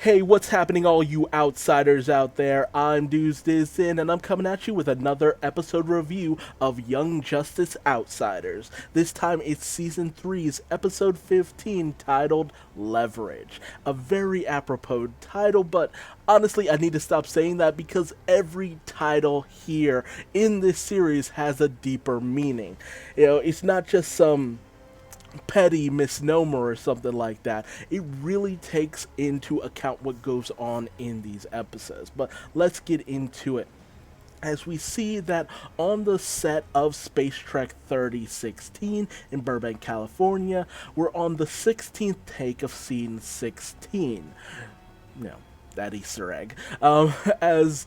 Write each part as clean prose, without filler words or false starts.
Hey, what's happening, all you outsiders out there? I'm Duuz-Diz-Din, and I'm coming at you with another episode review of Young Justice Outsiders. This time it's Season three's Episode 15, titled Leverage. A very apropos title, but honestly, I need to stop saying that because every title here in this series has a deeper meaning. It's not just some petty misnomer or something like that. It really takes into account what goes on in these episodes. But let's get into it. As we see that on the set of Space Trek 3016 in Burbank, California, we're on the 16th take of scene 16. No, that Easter egg. As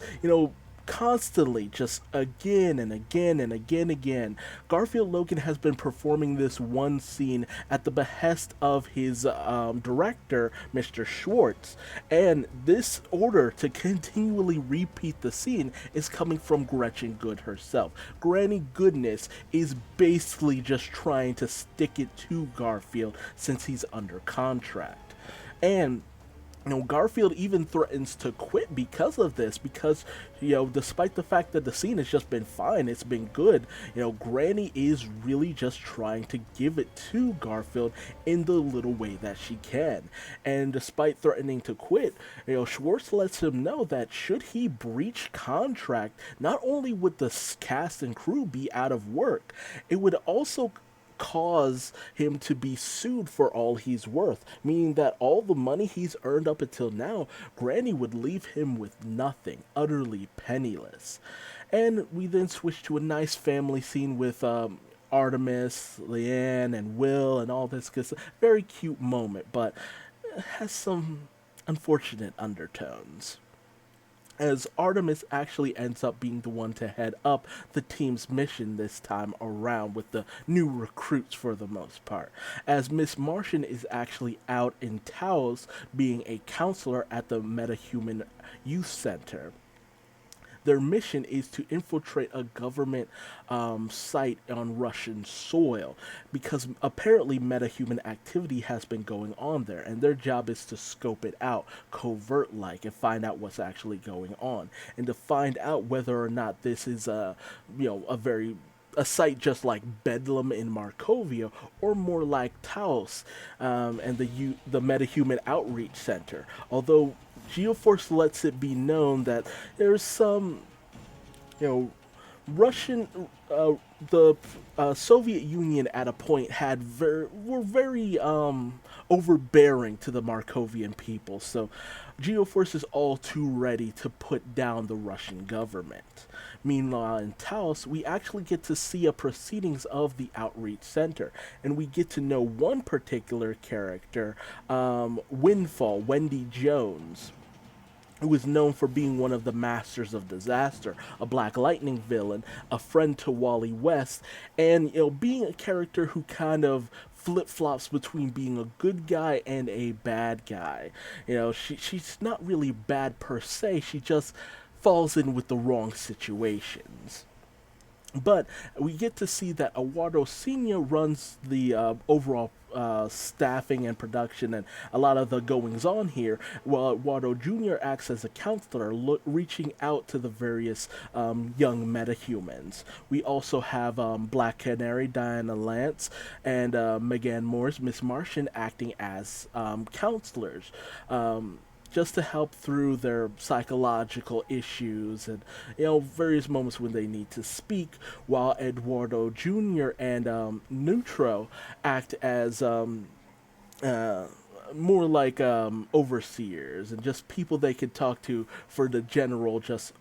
constantly, just again and again and again, Garfield Logan has been performing this one scene at the behest of his director, Mr. Schwartz. And this order to continually repeat the scene is coming from Gretchen Good herself. Granny Goodness is basically just trying to stick it to Garfield since he's under contract. And Garfield even threatens to quit because of this, because, despite the fact that the scene has just been fine, it's been good, Granny is really just trying to give it to Garfield in the little way that she can. And despite threatening to quit, Schwartz lets him know that should he breach contract, not only would the cast and crew be out of work, it would also cause him to be sued for all he's worth, meaning that all the money he's earned up until now, Granny would leave him with nothing, utterly penniless. And we then switch to a nice family scene with Artemis, Leanne, and Will, and all this good stuff. Very cute moment, but has some unfortunate undertones, as Artemis actually ends up being the one to head up the team's mission this time around with the new recruits for the most part, as Miss Martian is actually out in Taos being a counselor at the Metahuman Youth Center. Their mission is to infiltrate a government site on Russian soil because apparently metahuman activity has been going on there, and their job is to scope it out covert like and find out what's actually going on, and to find out whether or not this is a site just like Bedlam in Markovia, or more like Taos and the Metahuman Outreach Center. Although Geoforce lets it be known that there's some, you know, Russian, the Soviet Union at a point were very overbearing to the Markovian people, so Geoforce is all too ready to put down the Russian government. Meanwhile, in Taos, we actually get to see a proceedings of the Outreach Center, and we get to know one particular character, Windfall, Wendy Jones, who is known for being one of the Masters of Disaster, a Black Lightning villain, a friend to Wally West, and being a character who kind of flip flops between being a good guy and a bad guy. She's not really bad per se. She just falls in with the wrong situations. But we get to see that Eduardo Senior runs the overall staffing and production and a lot of the goings on here, while Eduardo Jr. acts as a counselor, reaching out to the various young metahumans. We also have Black Canary, Diana Lance, and Megan Moore's Miss Martian acting as counselors. Just to help through their psychological issues and various moments when they need to speak, while Eduardo Jr. and Neutro act as more like overseers and just people they could talk to for the general just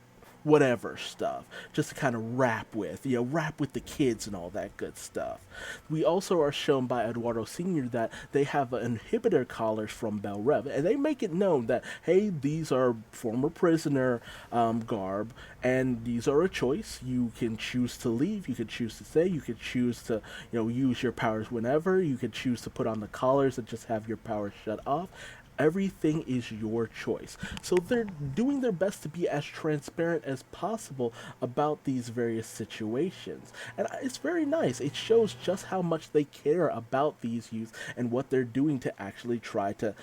whatever stuff, just to kind of rap with the kids and all that good stuff. We also are shown by Eduardo Sr. that they have inhibitor collars from Bell Rev, and they make it known that, hey, these are former prisoner garb, and these are a choice. You can choose to leave, you can choose to stay, you can choose to, use your powers whenever, you can choose to put on the collars and just have your powers shut off. Everything is your choice. So they're doing their best to be as transparent as possible about these various situations. And it's very nice. It shows just how much they care about these youth and what they're doing to actually try to,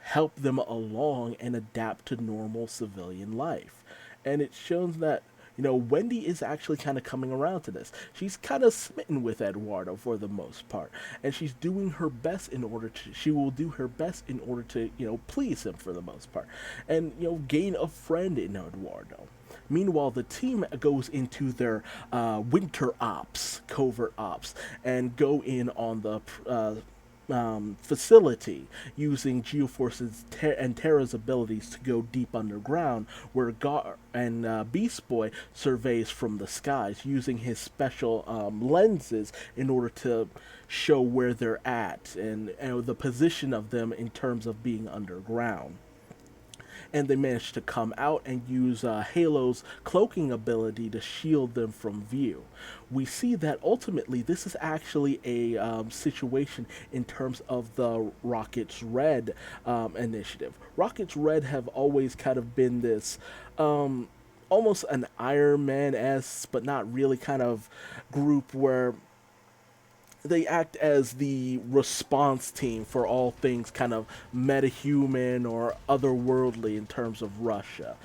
help them along and adapt to normal civilian life. And it shows that Wendy is actually kind of coming around to this. She's kind of smitten with Eduardo for the most part, and she's doing her best in order to. She will do her best in order to please him for the most part, and gain a friend in Eduardo. Meanwhile, the team goes into their winter ops, covert ops, and go in on the facility using Geoforce's and Terra's abilities to go deep underground, where Beast Boy surveys from the skies using his special lenses in order to show where they're at and the position of them in terms of being underground, and they manage to come out and use Halo's cloaking ability to shield them from view. We see that ultimately this is actually a situation in terms of the Rockets Red initiative. Rockets Red have always kind of been this. Almost an Iron Man-esque, but not really kind of group where they act as the response team for all things kind of metahuman or otherworldly in terms of Russia.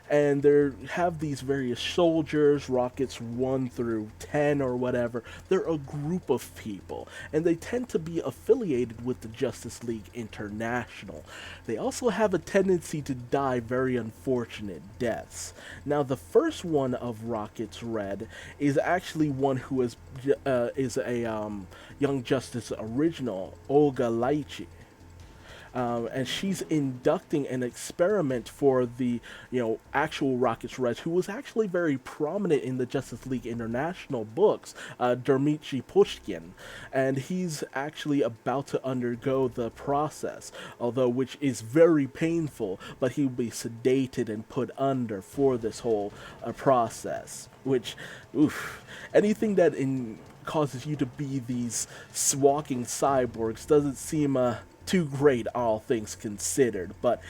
And they have these various soldiers, rockets 1 through 10 or whatever. They're a group of people, and they tend to be affiliated with the Justice League International. They also have a tendency to die very unfortunate deaths. Now, the first one of Rockets Red is actually one who is a Young Justice original, Olga Laichi. And she's inducting an experiment for the, actual Rockets Red, who was actually very prominent in the Justice League International books, Dmitry Pushkin, and he's actually about to undergo the process, although which is very painful, but he'll be sedated and put under for this whole process, which, anything that causes you to be these walking cyborgs doesn't seem too great, all things considered. But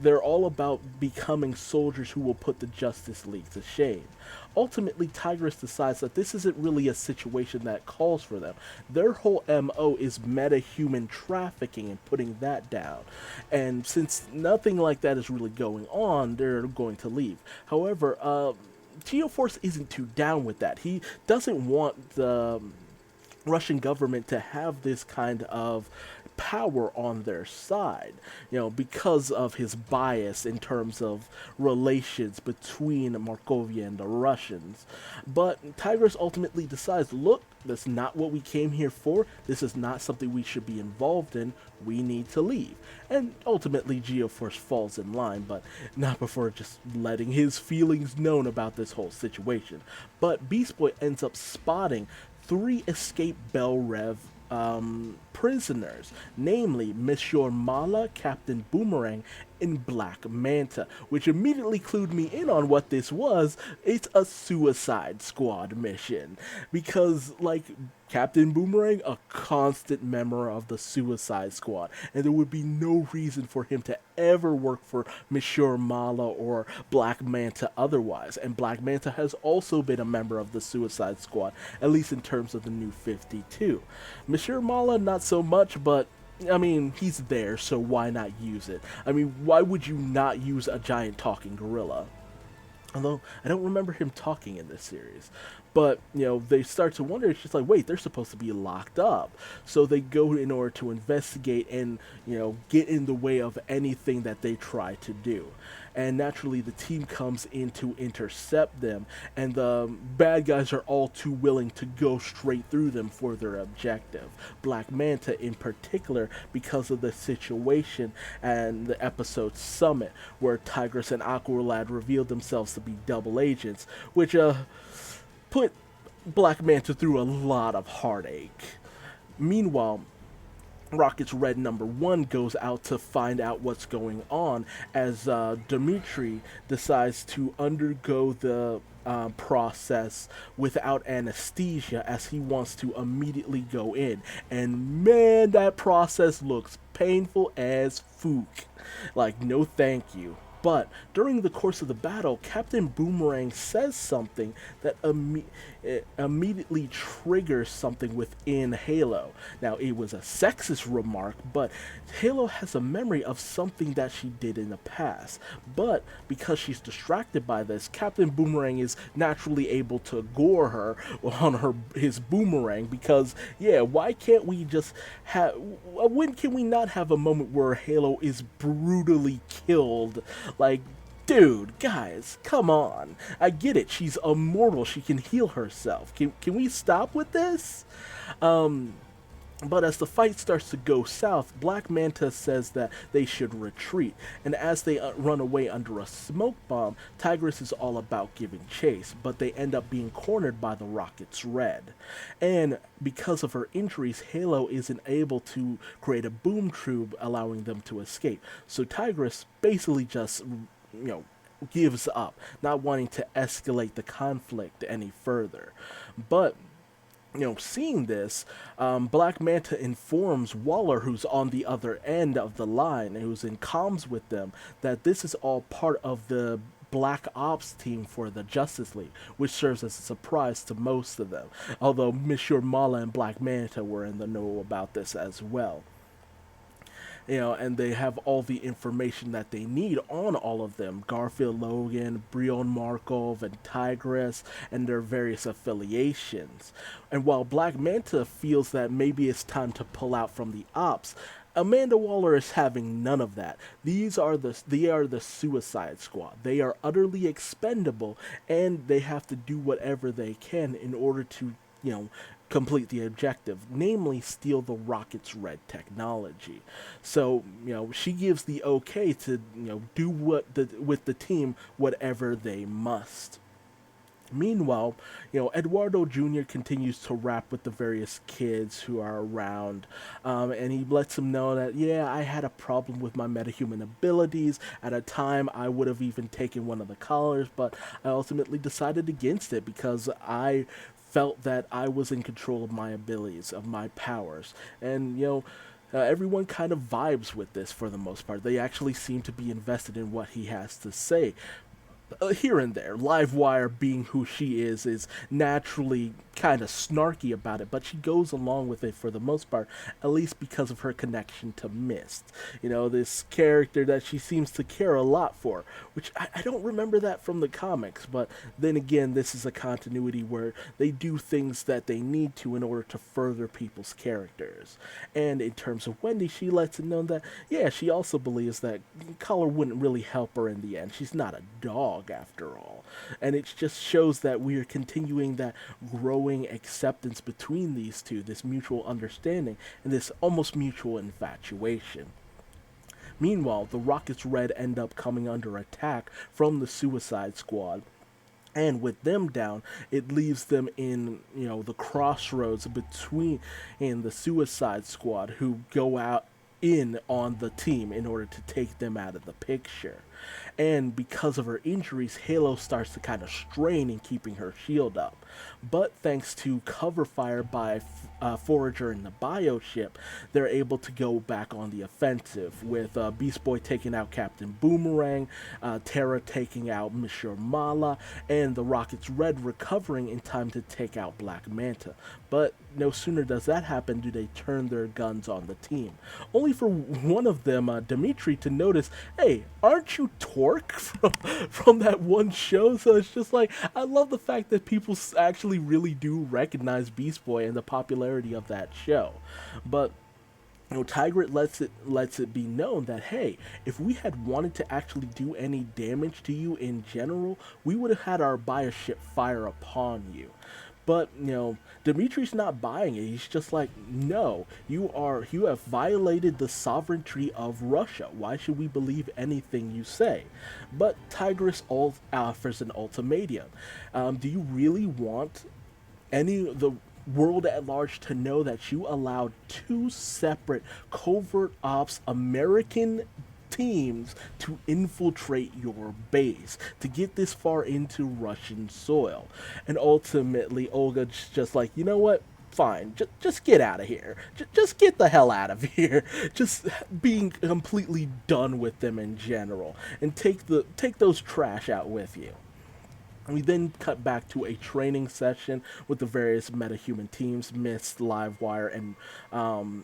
they're all about becoming soldiers who will put the Justice League to shame. Ultimately, Tigress decides that this isn't really a situation that calls for them. Their whole MO is meta-human trafficking and putting that down. And since nothing like that is really going on, they're going to leave. However, Geoforce isn't too down with that. He doesn't want the Russian government to have this kind of power on their side, because of his bias in terms of relations between Markovia and the Russians. But Tigress ultimately decides, look, that's not what we came here for. This is not something we should be involved in. We need to leave. And ultimately Geoforce falls in line, but not before just letting his feelings known about this whole situation. But Beast Boy ends up spotting 3 escaped Bell Rev prisoners, namely Monsieur Mala, Captain Boomerang, and Black Manta, which immediately clued me in on what this was. It's a Suicide Squad mission, because, like, Captain Boomerang, a constant member of the Suicide Squad, and there would be no reason for him to ever work for Monsieur Mala or Black Manta otherwise. And Black Manta has also been a member of the Suicide Squad, at least in terms of the New 52. Monsieur Mala, not so much, but I mean, he's there, so why not use it? I mean, why would you not use a giant talking gorilla? Although, I don't remember him talking in this series. But, they start to wonder, it's just like, wait, they're supposed to be locked up. So they go in order to investigate and, get in the way of anything that they try to do. And naturally, the team comes in to intercept them, and the bad guys are all too willing to go straight through them for their objective. Black Manta in particular, because of the situation and the episode Summit, where Tigress and Aqualad revealed themselves to be double agents, which, put Black Manta through a lot of heartache. Meanwhile, Rockets Red number 1 goes out to find out what's going on as Dmitry decides to undergo the process without anesthesia, as he wants to immediately go in. And man, that process looks painful as fook. Like, no thank you. But during the course of the battle, Captain Boomerang says something that immediately triggers something within Halo. Now, it was a sexist remark, but Halo has a memory of something that she did in the past. But because she's distracted by this, Captain Boomerang is naturally able to gore her on his boomerang because, yeah, why can't we just have, when can we not have a moment where Halo is brutally killed? Like, dude, guys, come on. I get it. She's immortal. She can heal herself. Can we stop with this? But as the fight starts to go south, Black Manta says that they should retreat, and as they run away under a smoke bomb, Tigress is all about giving chase, but they end up being cornered by the Rocket's Red. And because of her injuries, Halo isn't able to create a boom tube allowing them to escape. So Tigress basically just, gives up, not wanting to escalate the conflict any further. But seeing this, Black Manta informs Waller, who's on the other end of the line, who's in comms with them, that this is all part of the Black Ops team for the Justice League, which serves as a surprise to most of them, although Monsieur Mala and Black Manta were in the know about this as well. And they have all the information that they need on all of them: Garfield Logan, Brion Markov, and Tigress, and their various affiliations. And while Black Manta feels that maybe it's time to pull out from the ops, Amanda Waller is having none of that. They are the Suicide Squad. They are utterly expendable, and they have to do whatever they can in order to, complete the objective, namely steal the Rocket's Red technology. So, she gives the okay to, do with the team whatever they must. Meanwhile, Eduardo Jr. continues to rap with the various kids who are around, and he lets them know that, yeah, I had a problem with my metahuman abilities. At a time, I would have even taken one of the collars, but I ultimately decided against it because I felt that I was in control of my abilities, of my powers. And, everyone kind of vibes with this for the most part. They actually seem to be invested in what he has to say. Here and there, Livewire, being who she is naturally kind of snarky about it, but she goes along with it for the most part, at least because of her connection to Mist. This character that she seems to care a lot for, which I don't remember that from the comics, but then again, this is a continuity where they do things that they need to in order to further people's characters. And in terms of Wendy, she lets it know that, yeah, she also believes that color wouldn't really help her in the end. She's not a dog after all. And it just shows that we are continuing that growing acceptance between these two, this mutual understanding, and this almost mutual infatuation. Meanwhile, the Rocket's Red end up coming under attack from the Suicide Squad. And with them down, it leaves them in, the crossroads between the Suicide Squad, who go out in on the team in order to take them out of the picture. And because of her injuries, Halo starts to kind of strain in keeping her shield up. But thanks to cover fire by Forager and the Bioship, they're able to go back on the offensive, with Beast Boy taking out Captain Boomerang, Terra taking out Monsieur Mala, and the Rocket's Red recovering in time to take out Black Manta. But no sooner does that happen do they turn their guns on the team, only for one of them, Dimitri, to notice, hey, aren't you Torque from that one show? So it's just like, I love the fact that people actually really do recognize Beast Boy and the popularity of that show. But Tigret lets it be known that, hey, if we had wanted to actually do any damage to you in general, we would have had our Bioship fire upon you. But, Dimitri's not buying it. He's just like, no, you have violated the sovereignty of Russia. Why should we believe anything you say? But Tigress offers an ultimatum. Do you really want the world at large to know that you allowed two separate covert ops American teams to infiltrate your base, to get this far into Russian soil? And ultimately, Olga's just like, you know what? fine, just get out of here. Just get the hell out of here. Just being completely done with them in general, and take those trash out with you. We then cut back to a training session with the various metahuman teams, Mist, Livewire, and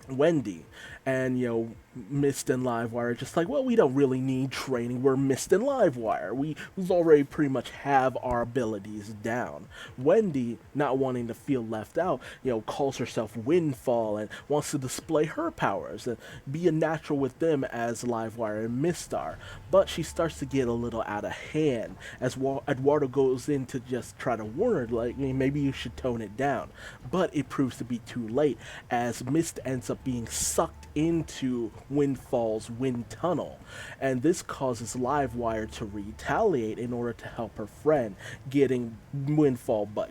Wendy. And, Mist and Livewire are just like, well, we don't really need training. We're Mist and Livewire. We've already pretty much have our abilities down. Wendy, not wanting to feel left out, calls herself Windfall and wants to display her powers and be a natural with them as Livewire and Mist are. But she starts to get a little out of hand as Eduardo goes in to just try to warn her, like, maybe you should tone it down. But it proves to be too late as Mist ends up being sucked into Windfall's wind tunnel, and this causes Livewire to retaliate in order to help her friend, getting Windfall but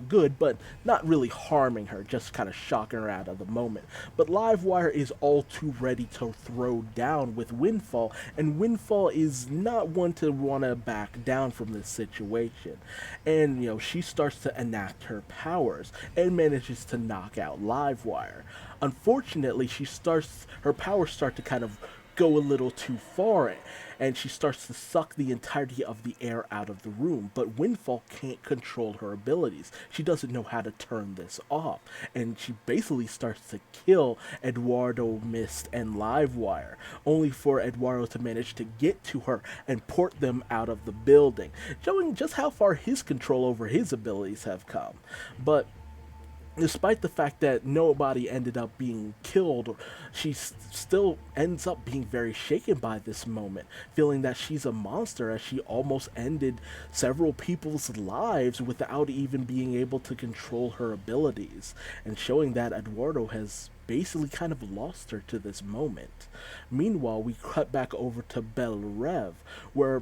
not really harming her, just kind of shocking her out of the moment. But Livewire is all too ready to throw down with Windfall, and Windfall is not one to want to back down from this situation. And, she starts to enact her powers and manages to knock out Livewire. Unfortunately, her powers start to kind of go a little too far, and she starts to suck the entirety of the air out of the room. But Windfall can't control her abilities. She doesn't know how to turn this off, and she basically starts to kill Eduardo, Mist, and Livewire, only for Eduardo to manage to get to her and port them out of the building, showing just how far his control over his abilities have come. But despite the fact that nobody ended up being killed, she still ends up being very shaken by this moment, feeling that she's a monster as she almost ended several people's lives without even being able to control her abilities, and showing that Eduardo has basically kind of lost her to this moment. Meanwhile, we cut back over to Belle Rev, where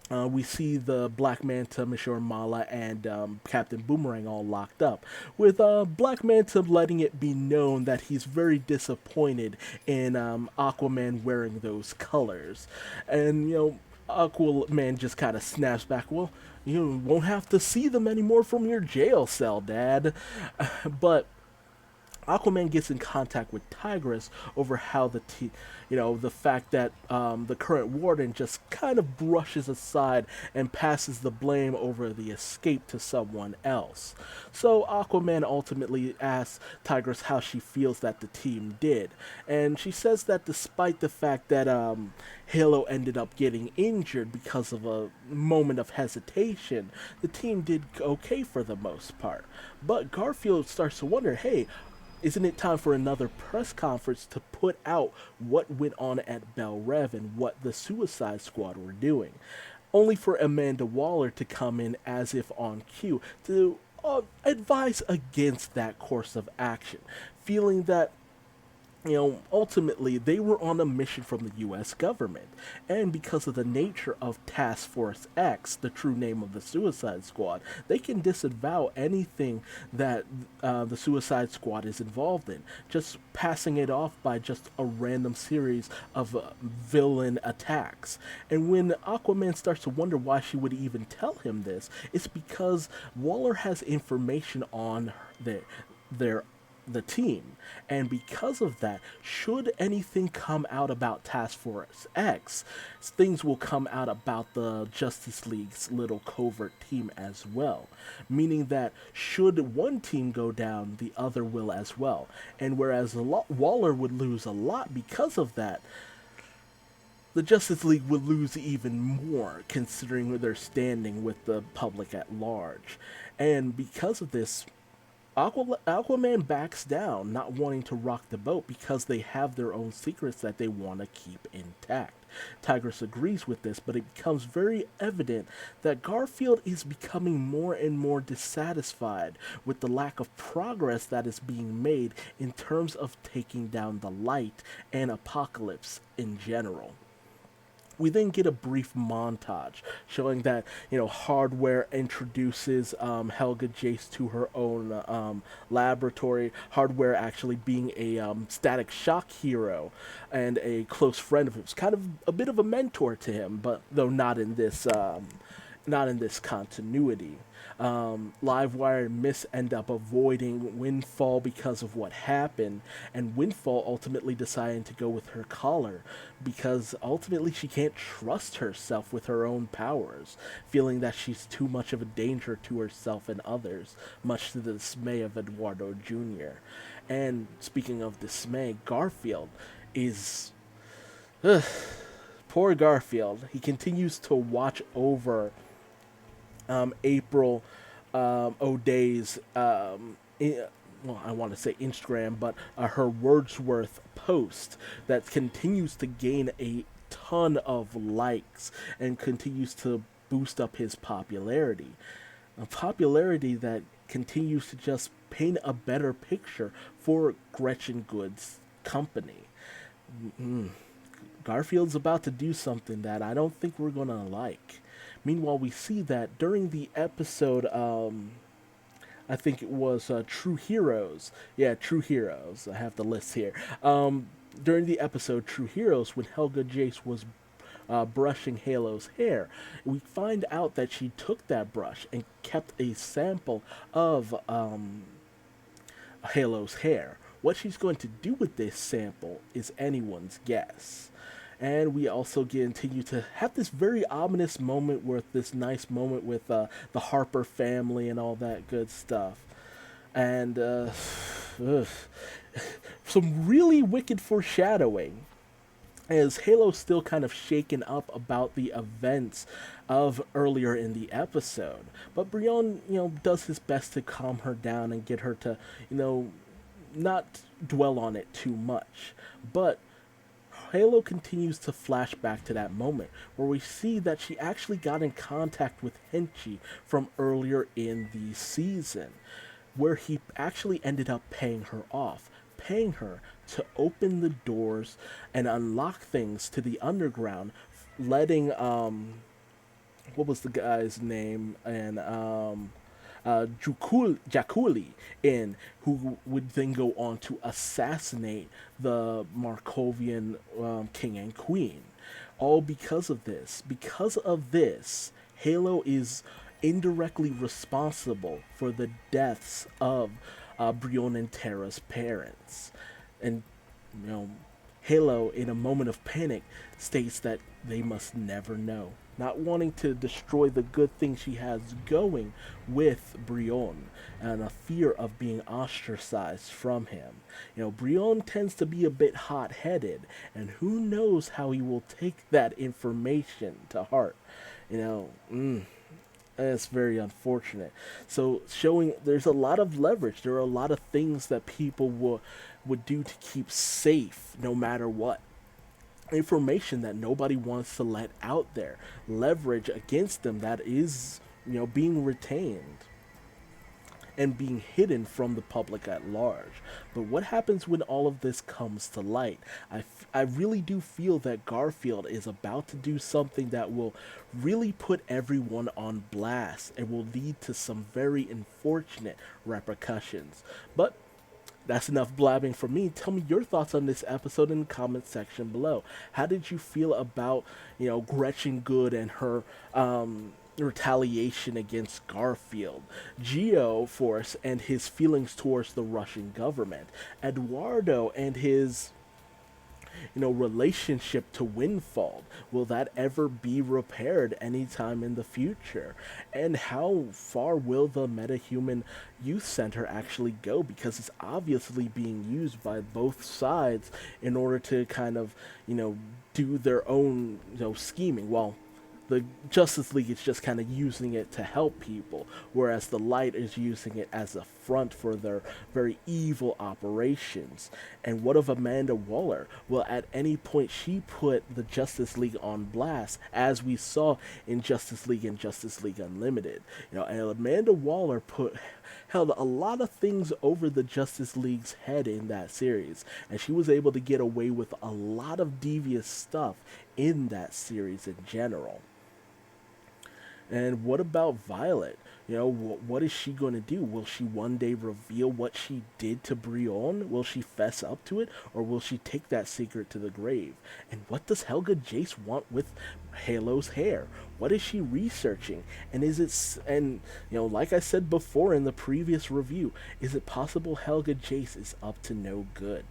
we see the Black Manta, Monsieur Mala, and Captain Boomerang all locked up, with Black Manta letting it be known that he's very disappointed in Aquaman wearing those colors. And, Aquaman just kind of snaps back, well, you won't have to see them anymore from your jail cell, Dad. But Aquaman gets in contact with Tigress over how the fact that the current warden just kind of brushes aside and passes the blame over the escape to someone else. So Aquaman ultimately asks Tigress how she feels that the team did, and she says that despite the fact that Halo ended up getting injured because of a moment of hesitation, the team did okay for the most part. But Garfield starts to wonder, hey, isn't it time for another press conference to put out what went on at Belle Rev and what the Suicide Squad were doing? Only for Amanda Waller to come in as if on cue to advise against that course of action, feeling that ultimately they were on a mission from the U.S. government, and because of the nature of Task Force X, the true name of the Suicide Squad, they can disavow anything that the Suicide Squad is involved in, just passing it off by just a random series of villain attacks. And when Aquaman starts to wonder why she would even tell him this, it's because Waller has information on the team, and because of that, should anything come out about Task Force X, things will come out about the Justice League's little covert team as well, meaning that should one team go down, the other will as well. And whereas Waller would lose a lot because of that, the Justice League would lose even more, considering their standing with the public at large. And because of this, Aquaman backs down, not wanting to rock the boat because they have their own secrets that they want to keep intact. Tigress agrees with this, but it becomes very evident that Garfield is becoming more and more dissatisfied with the lack of progress that is being made in terms of taking down the Light and Apocalypse in general. We then get a brief montage showing that, Hardware introduces Helga Jace to her own laboratory. Hardware actually being a Static Shock hero and a close friend of his, kind of a bit of a mentor to him, but though not in this not in this continuity. Livewire and Miss end up avoiding Windfall because of what happened, and Windfall ultimately deciding to go with her collar because ultimately she can't trust herself with her own powers, feeling that she's too much of a danger to herself and others, much to the dismay of Eduardo Jr. And speaking of dismay, Garfield is. Ugh, poor Garfield. He continues to watch over April O'Day's, well, I want to say Instagram, but her Wordsworth post that continues to gain a ton of likes and continues to boost up his popularity. A popularity that continues to just paint a better picture for Gretchen Good's company. Garfield's about to do something that I don't think we're gonna like. Meanwhile, we see that during the episode, I think it was True Heroes. Yeah, True Heroes. I have the list here. During the episode True Heroes, when Helga Jace was brushing Halo's hair, we find out that she took that brush and kept a sample of Halo's hair. What she's going to do with this sample is anyone's guess. And we also continue to have this very ominous moment with this nice moment with the Harper family and all that good stuff. And some really wicked foreshadowing as Halo's still kind of shaken up about the events of earlier in the episode. But Brion, does his best to calm her down and get her to, not dwell on it too much. But Halo continues to flash back to that moment where we see that she actually got in contact with Henchy from earlier in the season, where he actually ended up paying her off, paying her to open the doors and unlock things to the underground, letting what was the guy's name, and Jakuli in, who would then go on to assassinate the Markovian king and queen. All because of this. Because of this, Halo is indirectly responsible for the deaths of Brion and Terra's parents. And, Halo, in a moment of panic, states that they must never know, not wanting to destroy the good thing she has going with Brion, and a fear of being ostracized from him. Brion tends to be a bit hot-headed, and who knows how he will take that information to heart. It's very unfortunate. So showing there's a lot of leverage. There are a lot of things that people would do to keep safe no matter what. Information that nobody wants to let out there. Leverage against them that is, being retained and being hidden from the public at large. But what happens when all of this comes to light? I really do feel that Garfield is about to do something that will really put everyone on blast and will lead to some very unfortunate repercussions. But that's enough blabbing from me. Tell me your thoughts on this episode in the comment section below. How did you feel about, Gretchen Good and her retaliation against Garfield, Geo-Force and his feelings towards the Russian government, Eduardo and his relationship to Windfall? Will that ever be repaired anytime in the future? And how far will the MetaHuman Youth Center actually go? Because it's obviously being used by both sides in order to kind of, do their own, scheming. Well, the Justice League is just kind of using it to help people, whereas the Light is using it as a front for their very evil operations. And what of Amanda Waller? Well, at any point she put the Justice League on blast, as we saw in Justice League and Justice League Unlimited. And Amanda Waller held a lot of things over the Justice League's head in that series, and she was able to get away with a lot of devious stuff in that series in general. And what about Violet? What is she going to do? Will she one day reveal what she did to Brion? Will she fess up to it? Or will she take that secret to the grave? And what does Helga Jace want with Halo's hair? What is she researching? And like I said before in the previous review, is it possible Helga Jace is up to no good?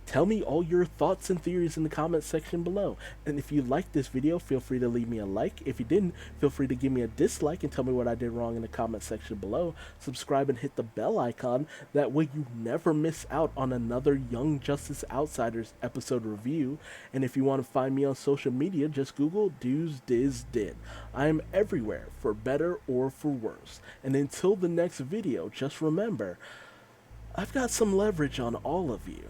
Tell me all your thoughts and theories in the comment section below. And if you liked this video, feel free to leave me a like. If you didn't, feel free to give me a dislike and tell me what I did wrong in the comment section below. Subscribe and hit the bell icon. That way you never miss out on another Young Justice Outsiders episode review. And if you want to find me on social media, just Google Duuz-Diz-Din. I am everywhere, for better or for worse. And until the next video, just remember, I've got some leverage on all of you.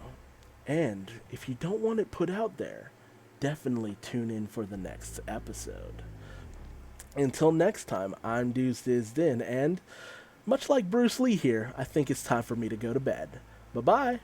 And if you don't want it put out there, definitely tune in for the next episode. Until next time, I'm Duuz-Diz-Din, and much like Bruce Lee here, I think it's time for me to go to bed. Bye-bye.